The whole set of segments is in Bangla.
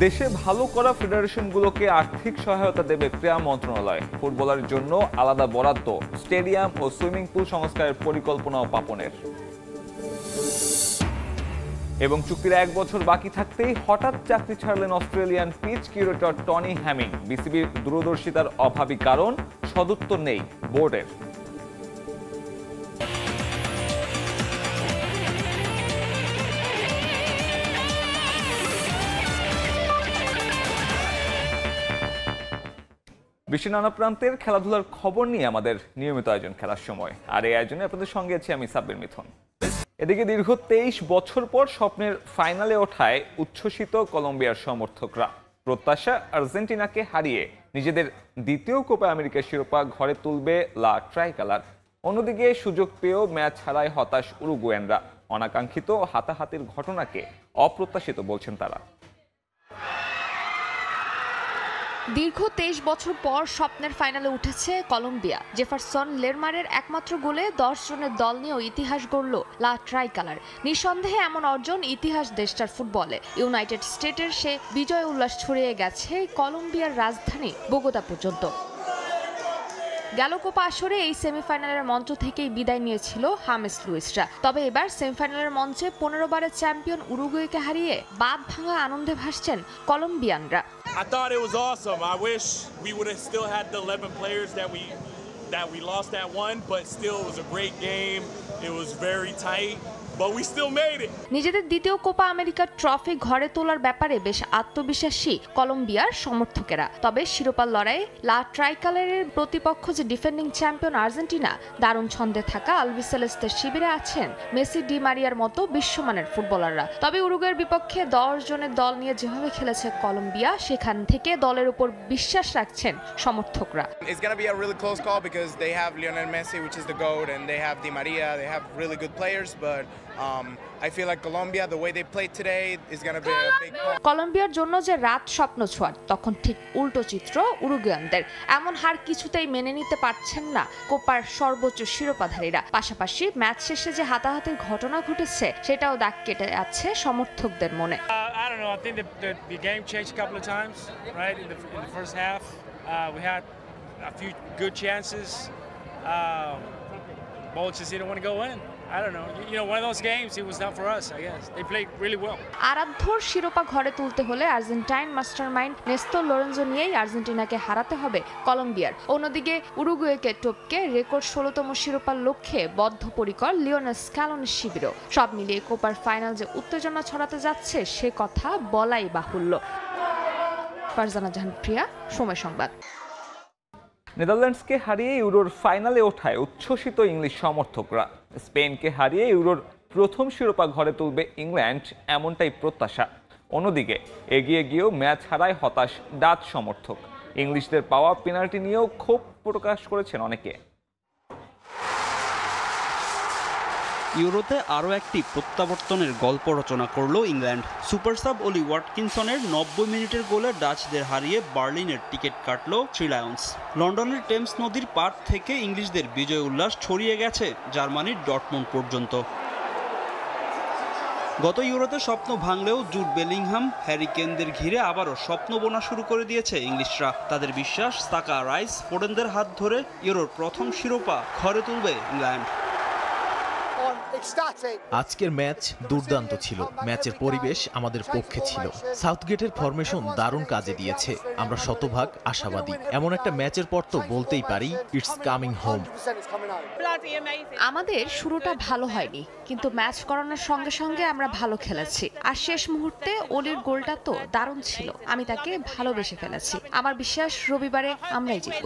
দেশে ভালো করা ফেডারেশনগুলোকে আর্থিক সহায়তা দেবে ক্রীড়া মন্ত্রণালয়। ফুটবলের জন্য আলাদা বরাদ্দ, স্টেডিয়াম ও সুইমিং পুল সংস্কারের পরিকল্পনা ও পাপনের। এবং চুক্তির 1 বছর বাকি থাকতেই হঠাৎ চাকরি ছাড়লেন Australian pitch curator Tony Hamming. বিসিবির দূরদর্শিতার অভাবী কারণ, সদুত্তর নেই বোর্ডের। বিশ্বের নানা প্রান্তের খেলাধুলার খবর নিয়ে আমাদের নিয়মিত আয়োজন খেলার সময়, আর এই আয়োজনে আপনাদের সঙ্গে আছি আমি সাব্বির মিথুন। এদিকে দীর্ঘ 23 বছর পর স্বপ্নের ফাইনালে ওঠায় উচ্ছ্বসিত কলম্বিয়ার সমর্থকরা। প্রত্যাশা আর্জেন্টিনাকে হারিয়ে নিজেদের দ্বিতীয় কোপা আমেরিকার শিরোপা ঘরে তুলবে লা ট্রাইকালার। অন্যদিকে সুযোগ পেয়েও ম্যাচ হারায় হতাশ উরুগুয়ানরা। অনাকাঙ্ক্ষিত হাতাহাতির ঘটনাকে অপ্রত্যাশিত বলছেন তারা। দীর্ঘ 23 বছর পর স্বপ্নের ফাইনালে উঠেছে কলম্বিয়া। জেফারসন লেরমারের একমাত্র গোলে 10 জনের দল নিয়েও ইতিহাস গড়ল লা ট্রাইকালার। নিঃসন্দেহে এমন অর্জন ইতিহাস দেশটার ফুটবলে। ইউনাইটেড স্টেটের সে বিজয় উল্লাস ছড়িয়ে গেছে কলম্বিয়ার রাজধানী বোগোতা পর্যন্ত। গেল কোপা আসরে এই সেমিফাইনালের মঞ্চ থেকেই বিদায় নিয়েছিল হামেস লুইসরা। তবে এবার সেমিফাইনালের মঞ্চে 15 বারের চ্যাম্পিয়ন উরুগুয়েকে হারিয়ে বাঁধ ভাঙা আনন্দে ভাসছেন কলম্বিয়ানরা। I thought it was awesome. I wish we would have still had the 11 players that we lost that one, but still it was a great game. It was very tight. But we still made it. নিজেদের দ্বিতীয় কোপা আমেরিকার ট্রফি ঘরে তোলার ব্যাপারে বেশ আত্মবিশ্বাসী কলম্বিয়ার সমর্থকেরা। তবে শিরোপার লড়াইয়ে লা ট্রাইকালারের প্রতিপক্ষ যে ডিফেন্ডিং চ্যাম্পিয়ন আর্জেন্টিনা, দারুণ ছন্দে থাকা আলবিসেলেস্তের শিবিরে আছেন মেসি, ডি মারিয়ার মতো বিশ্বমানের ফুটবলাররা। তবে উরুগুয়ের বিপক্ষে 10 জনের দল নিয়ে যেভাবে খেলেছে কলম্বিয়া, সেখান থেকে দলের উপর বিশ্বাস রাখছেন সমর্থকরা। It's going to be a really close call because they have Lionel Messi, which is the GOAT, and they have Di Maria. They have really good players, but I feel like Colombia, the way they played today, is going to be a big call. কলম্বিয়ার জন্য যে রাত স্বপ্ন ছোঁয়ার, তখন ঠিক উল্টো চিত্র উরুগুয়ানদের। এমন হার কিছুতেই মেনে নিতে পারছেন না কোপার সর্বোচ্চ শিরোপাধারীরা। পাশাপাশি ম্যাচ শেষে যে হাতাহাতির ঘটনা ঘটেছে, সেটাও দাগ কেটে আছে সমর্থকদের মনে। I don't know. I think the game changed a couple of times, right? In the first half, we had a few good chances. Both just didn't want to go in. I don't know. You know, one of those games, it was not for us, I guess. They played really well. আরাধ্যর শিরোপা ঘরে তুলতে হলে আর্জেন্টাইন মাস্টারমাইন্ড নেস্তর লোরেনজো নিয়েই আর্জেন্টিনাকে হারাতে হবে কলম্বিয়ার। অন্যদিকে উরুগুয়েকে টপকে রেকর্ড 16তম শিরোপার লক্ষ্যে বদ্ধপরিকর লিওনেল স্ক্যালোনির শিবিরও। সব মিলিয়ে কোপার ফাইনাল যে উত্তেজনা ছড়াতে যাচ্ছে, সে কথা বলাই বাহুল্য। ফারজানা জাহান প্রিয়া, সময় সংবাদ। নেদারল্যান্ডসকে হারিয়ে ইউরোর ফাইনালে ওঠায় উচ্ছ্বসিত ইংলিশ সমর্থকরা। স্পেনকে হারিয়ে ইউরোর প্রথম শিরোপা ঘরে তুলবে ইংল্যান্ড, এমনটাই প্রত্যাশা। অন্যদিকে এগিয়ে গিয়েও ম্যাচ হারায় হতাশ ডাচ সমর্থক। ইংলিশদের পাওয়া পেনাল্টি নিয়েও ক্ষোভ প্রকাশ করেছেন অনেকে। ইউরোতে আরও একটি প্রত্যাবর্তনের গল্প রচনা করল ইংল্যান্ড। সুপার সাব অলি ওয়াটকিনসনের 90 মিনিটের গোলে ডাচদের হারিয়ে বার্লিনের টিকিট কাটল থ্রি লায়ন্স। লন্ডনের টেমস নদীর পাড় থেকে ইংলিশদের বিজয় উল্লাস ছড়িয়ে গেছে জার্মানির ডর্টমুন্ড পর্যন্ত। গত ইউরোতে স্বপ্ন ভাঙলেও জুড বেলিংহাম, হ্যারি কেনদের ঘিরে আবারও স্বপ্ন বোনা শুরু করে দিয়েছে ইংলিশরা। তাদের বিশ্বাস, সাকা, রাইস, ফোডেনদের হাত ধরে ইউরোর প্রথম শিরোপা ঘরে তুলবে ইংল্যান্ড। আজকের ম্যাচ দুর্দান্ত ছিল। ম্যাচের পরিবেশ আমাদের পক্ষে ছিল। সাউথগেটের ফরমেশন দারুণ কাজে দিয়েছে। আমরা শতভাগ আশাবাদী। এমন একটা ম্যাচের পর তো বলতেই পারি ইটস কামিং হোম। আমাদের শুরুটা ভালো হয়নি, কিন্তু ম্যাচ করানোর সঙ্গে সঙ্গে আমরা ভালো খেলেছি। আর শেষ মুহূর্তে ওলির গোলটা তো দারুণ ছিল। আমি তাকে ভালোবেসে ফেলেছি। আমার বিশ্বাস রবিবারে আমরাই জিতব।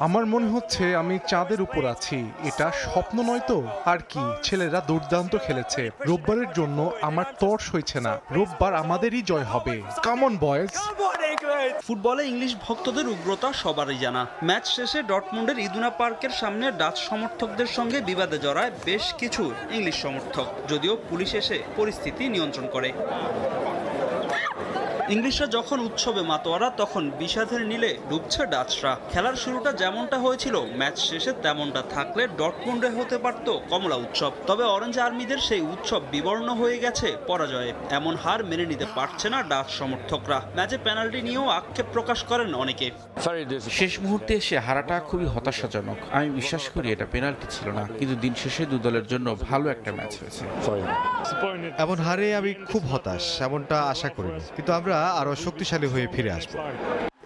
আমার মনে হচ্ছে আমি চাঁদের উপর আছি। এটা স্বপ্ন নয় তো আর কি। ছেলেরা দুর্দান্ত খেলেছে। রোববারের জন্য আমার তর সইছে না। রোববার আমাদেরই জয় হবে। Come on boys. ফুটবলে ইংলিশ ভক্তদের উগ্রতা সবারই জানা। ম্যাচ শেষে ডর্টমুন্ডের ইদুনা পার্কের সামনে ডাচ সমর্থকদের সঙ্গে বিবাদে জড়ায় বেশ কিছু ইংলিশ সমর্থক, যদিও পুলিশ এসে পরিস্থিতি নিয়ন্ত্রণ করে। ইংলিশরা যখন উৎসবে মাতোয়ারা তখন বিষাদের নীলে ডুবছে ডাচরা। খেলার শুরুটা যেমনটা হয়েছিল ম্যাচ শেষে তেমনটা থাকলে ডটমুন্ডে হতে পারত কমলা উৎসব। তবে অরেঞ্জ আর্মিদের সেই উৎসব বিবর্ণ হয়ে গেছে পরাজয়ে। এমন হার মেনে নিতে পারছে না ডাচ সমর্থকরা। ম্যাচে পেনাল্টি নিয়েও আক্ষেপ প্রকাশ করেন অনেকে। শেষ মুহূর্তে এসে হারাটা খুবই হতাশাজনক। আমি বিশ্বাস করি এটা পেনাল্টি ছিল না, কিন্তু দিন শেষে দু দলের জন্য ভালো একটা ম্যাচ হয়েছে। এমন হারে আমি খুব হতাশ, এমনটা আশা করিনি, কিন্তু আমরা আরো শক্তিশালী হয়ে ফিরে আসবো।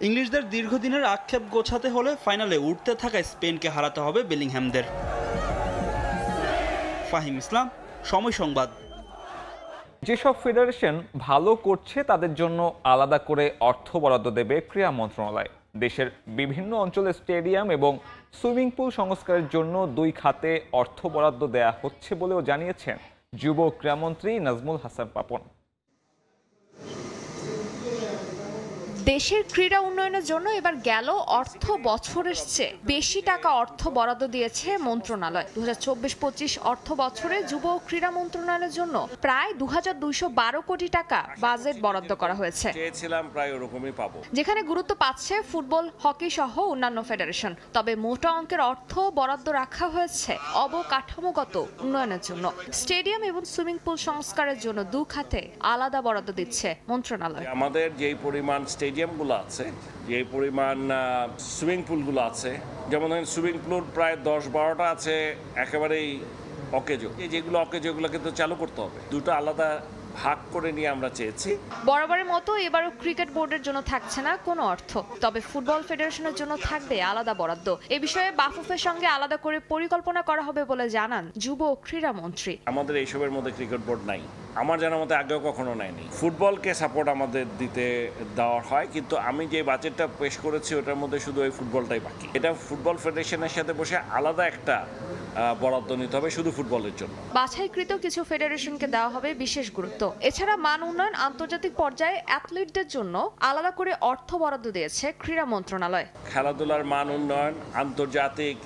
ইংলিশদের দীর্ঘদিনের আক্ষেপ গোছাতে হলে ফাইনালে উঠতে থাকা স্পেনকে হারাতে হবে বেলিংহ্যামদের। ফাহিম ইসলাম, সময় সংবাদ। যেসব ফেডারেশন ভালো করছে তাদের জন্য আলাদা করে অর্থ বরাদ্দ দেবে ক্রীড়া মন্ত্রণালয়। দেশের বিভিন্ন অঞ্চলে স্টেডিয়াম এবং সুইমিং পুল সংস্কারের জন্য 2 খাতে অর্থ বরাদ্দ দেয়া হচ্ছে বলেও জানিয়েছেন যুব ক্রীড়ামন্ত্রী নাজমুল হাসান পাপন। দেশের ক্রীড়া উন্নয়নের জন্য এবার গেল অর্থ বছরের চেয়ে বেশি টাকা অর্থ বরাদ্দ দিয়েছে মন্ত্রণালয়। 2024-25 অর্থ বছরে যুব ও ক্রীড়া মন্ত্রণালয়ের জন্য প্রায় 2212 কোটি টাকা বাজেট বরাদ্দ করা হয়েছে। চেয়েছিলাম প্রায় ওরকমই পাবো, যেখানে গুরুত্ব পাচ্ছে ফুটবল, হকি সহ অন্যান্য ফেডারেশন। তবে মোটা অঙ্কের অর্থ বরাদ্দ রাখা হয়েছে অবকাঠামোগত উন্নয়নের জন্য। স্টেডিয়াম এবং সুইমিং পুল সংস্কারের জন্য 2 খাতে আলাদা বরাদ্দ দিচ্ছে মন্ত্রণালয়। আমাদের যেই পরিমাণ স্টেডিয়ামগুলো আছে, যে পরিমাণ সুইমিং পুলগুলো আছে, যেমন সুইমিং পুল প্রায় 10-12টা আছে একেবারেই অকেজো। যেগুলো অকেজো এগুলো কিন্তু চালু করতে হবে। 2টা আলাদা ভাগ করে নিয়ে আমরা চেয়েছি। বরাবরের মতো এবারও ক্রিকেট বোর্ডের জন্য থাকছে না কোনো অর্থ, তবে ফুটবল ফেডারেশনের জন্য থাকবে আলাদা বরাদ্দ। এ বিষয়ে বাফুফের সঙ্গে আলাদা করে পরিকল্পনা করা হবে বলে জানান যুব ও ক্রীড়া মন্ত্রী। আমাদের এইসবের মধ্যে ক্রিকেট বোর্ড নাই, আমার জানার মতে আগেও কখনো নেয়নি। ফুটবলকে সাপোর্ট আমাদের দিতে দেওয়া হয়, কিন্তু আমি যে বাজেটটা পেশ করেছি ওটার মধ্যে শুধু ওই ফুটবলটাই বাকি। এটা ফুটবল ফেডারেশনের সাথে বসে আলাদা একটা বরাদ্দ নিতে হবে শুধু ফুটবলের জন্য। বাছাইকৃত কিছু ফেডারেশনকে দেওয়া হবে বিশেষ গুরুত্ব। এছাড়া মান উন্নয়ন, আন্তর্জাতিক পর্যায়ে অ্যাথলিটদের জন্য আলাদা করে অর্থ বরাদ্দ দিয়েছে ক্রীড়া মন্ত্রণালয়। খেলাধুলার মান উন্নয়ন, আন্তর্জাতিক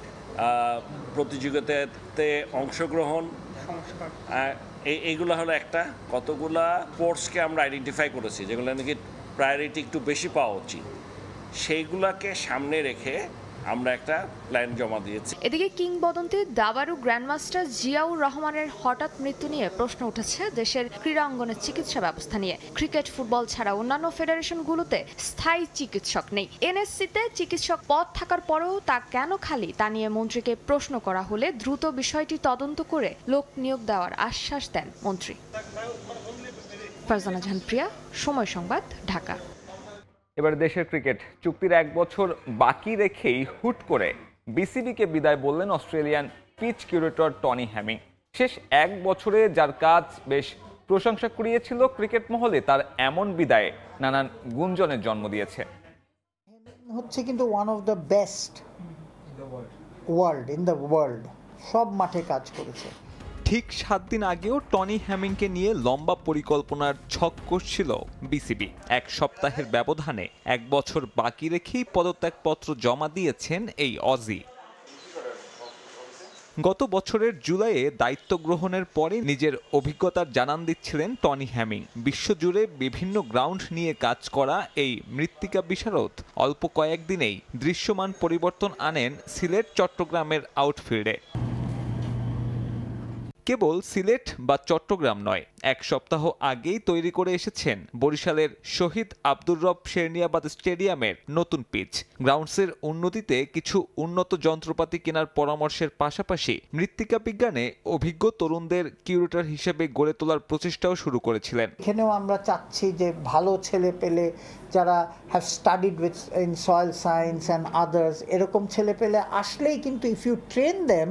প্রতিযোগিতাতে অংশগ্রহণ, এইগুলো হলো একটা। কতগুলা স্পোর্টসকে আমরা আইডেন্টিফাই করেছি যেগুলো নাকি প্রায়োরিটি একটু বেশি পাওয়া উচিত, সেইগুলাকে সামনে রেখে আমরা একটা প্ল্যান জমা দিয়েছি। এদিকে কিংবদন্তি দাবারু গ্র্যান্ডমাস্টার জিয়াউর রহমানের হঠাৎ মৃত্যু নিয়ে প্রশ্ন উঠেছে দেশের ক্রীড়া অঙ্গনের চিকিৎসা ব্যবস্থা নিয়ে। ক্রিকেট, ফুটবল ছাড়া অন্যান্য ফেডারেশনগুলোতে স্থায়ী চিকিৎসক নেই। এনএসসিতে চিকিৎসক পদ থাকার পরেও তা কেন খালি তা নিয়ে মন্ত্রীকে প্রশ্ন করা হলে দ্রুত বিষয়টি তদন্ত করে লোক নিয়োগ দেওয়ার আশ্বাস দেন মন্ত্রী। ফারজানা জাহান প্রিয়া, সময় সংবাদ, ঢাকা। এবার দেশের ক্রিকেট চুক্তির 1 বছর বাকি রেখেই হুট করে বিসিবিকে বিদায় বললেন Australian pitch curator Tony Hamming. শেষ 1 বছরে যার কাজ বেশ প্রশংসা কুড়িয়েছিল ক্রিকেট মহলে, তার এমন বিদায়ে নানান গুঞ্জনের জন্ম দিয়েছে। হচ্ছে কিন্তু one of the best in the world, সব মাঠে কাজ করেছে। ঠিক 7 দিন আগেও টনি হ্যামিংকে নিয়ে লম্বা পরিকল্পনার ছক কষছিল বিসিবি। 1 সপ্তাহের ব্যবধানে 1 বছর বাকি রেখেই পদত্যাগপত্র জমা দিয়েছেন এই অজি। গত বছরের জুলাইয়ে দায়িত্ব গ্রহণের পরে নিজের অভিজ্ঞতার জানান দিচ্ছিলেন টনি হ্যামিং। বিশ্বজুড়ে বিভিন্ন গ্রাউন্ড নিয়ে কাজ করা এই মৃত্তিকা বিশারদ অল্প কয়েকদিনেই দৃশ্যমান পরিবর্তন আনেন সিলেট, চট্টগ্রামের আউটফিল্ডে। কেবল সিলেট বা চট্টগ্রাম নয়, 1 সপ্তাহ আগেই তৈরি করে এসেছেন বরিশালের শহীদ আব্দুর রব শেরনিয়াবাদ স্টেডিয়ামের নতুন পিচ। গ্রাউন্ডসের উন্নতিতে কিছু উন্নত যন্ত্রপাতি কেনার পরামর্শের পাশাপাশি মৃত্তিকা বিজ্ঞানে অভিজ্ঞ তরুণদের কিউরেটর হিসেবে গড়ে তোলার প্রচেষ্টাও শুরু করেছিলেন। এখানেও আমরা চাচ্ছি যে ভালো ছেলে পেলে যারা have studied with in soil science and others, এরকম ছেলে পেলে আসলেই কিন্তু if you train them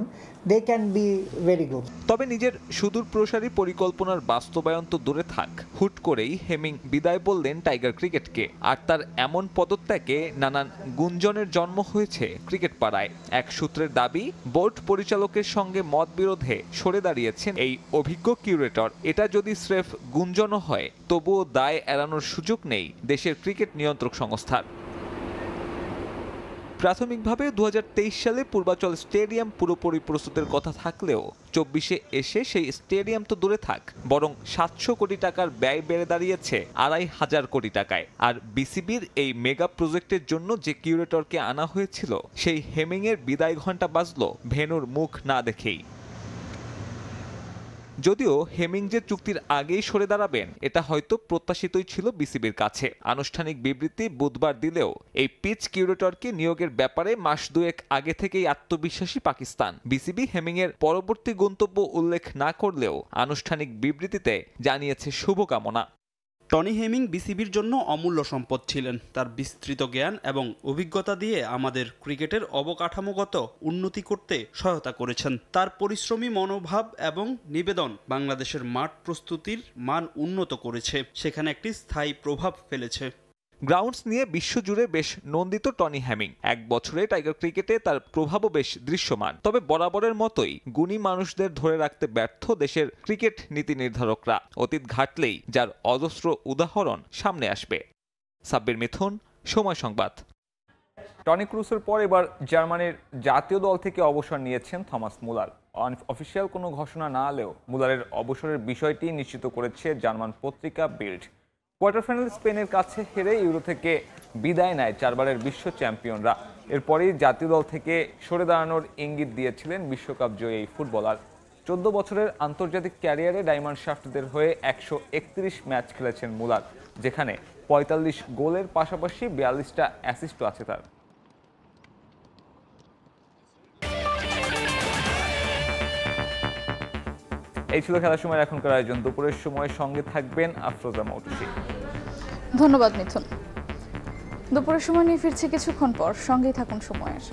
they can be very good. তবে নিজের সুদূর প্রসারী পরিকল্পনার বাস্তবায়ন তো দূরে থাক, হুট করেই হেমিং বিদায় বললেন টাইগার ক্রিকেটকে। আর তার এমন পদত্যাগে নানান গুঞ্জনের জন্ম হয়েছে ক্রিকেট পাড়ায়। এক সূত্রের দাবি, বোর্ড পরিচালকের সঙ্গে মতবিরোধে সরে দাঁড়িয়েছেন এই অভিজ্ঞ কিউরেটর। এটা যদি স্রেফ গুঞ্জনও হয়, তবুও দায় এড়ানোর সুযোগ নেই দেশের ক্রিকেট নিয়ন্ত্রক সংস্থার। প্রাথমিকভাবে 2023 সালে পূর্বাচল স্টেডিয়াম পুরোপুরি প্রস্তুতের কথা থাকলেও 24-এ এসে সেই স্টেডিয়াম তো দূরে থাক, বরং 700 কোটি টাকার ব্যয় বেড়ে দাঁড়িয়েছে 2,500 কোটি টাকায়। আর বিসিবির এই মেগা প্রজেক্টের জন্য যে কিউরেটরকে আনা হয়েছিল, সেই হেমিংয়ের বিদায় ঘণ্টা বাজলো ভেন্যুর মুখ না দেখেই। যদিও হেমিং যে চুক্তির আগেই সরে দাঁড়াবেন, এটা হয়তো প্রত্যাশিতই ছিল বিসিবির কাছে। আনুষ্ঠানিক বিবৃতি বুধবার দিলেও এই পিচ কিউরেটরকে নিয়োগের ব্যাপারে মাস দুয়েক আগে থেকেই আত্মবিশ্বাসী পাকিস্তান। বিসিবি হেমিংয়ের পরবর্তী গন্তব্য উল্লেখ না করলেও আনুষ্ঠানিক বিবৃতিতে জানিয়েছে শুভকামনা। টনি হেমিং বিসিবির জন্য অমূল্য সম্পদ ছিলেন। তার বিস্তৃত জ্ঞান এবং অভিজ্ঞতা দিয়ে আমাদের ক্রিকেটের অবকাঠামোগত উন্নতি করতে সহায়তা করেছেন। তার পরিশ্রমী মনোভাব এবং নিবেদন বাংলাদেশের মাঠ প্রস্তুতির মান উন্নত করেছে, সেখানে একটি স্থায়ী প্রভাব ফেলেছে। গ্রাউন্ডস নিয়ে বিশ্বজুড়ে বেশ নন্দিত টনি হেমিং। 1 বছরে টাইগার ক্রিকেটে তার প্রভাবও বেশ দৃশ্যমান। তবে বরাবরের মতোই গুণী মানুষদের ধরে রাখতে ব্যর্থ দেশের ক্রিকেট নীতি নির্ধারকরা। অতীত ঘাটলেই যার অজস্র উদাহরণ সামনে আসবে। সাব্বির মিথুন, সময় সংবাদ। টনি ক্রুসের পর এবার জার্মানির জাতীয় দল থেকে অবসর নিয়েছেন থমাস মুলার। অফিসিয়াল কোনো ঘোষণা না এলেও মুলারের অবসরের বিষয়টি নিশ্চিত করেছে জার্মান পত্রিকা বিল্ড। কোয়ার্টার ফাইনাল স্পেনের কাছে হেরে ইউরো থেকে বিদায় নেয় 4 বারের বিশ্ব চ্যাম্পিয়নরা। এরপরই জাতীয় দল থেকে সরে দাঁড়ানোর ইঙ্গিত দিয়েছিলেন বিশ্বকাপ জয়ী এই ফুটবলার। 14 বছরের আন্তর্জাতিক ক্যারিয়ারে ডায়মন্ড শাফটদের হয়ে 131 ম্যাচ খেলেছেন মুলার, যেখানে 45 গোলের পাশাপাশি 42টা অ্যাসিস্টও আছে তার। এই ছিল খেলার সময় এখনকার আয়োজন। দুপুরের সময় সঙ্গে থাকবেন আফরোজা মৌটুসি। ধন্যবাদ মিথুন। দুপুরের সময় নিয়ে ফিরছি কিছুক্ষণ পর, সঙ্গেই থাকুন সময়ের।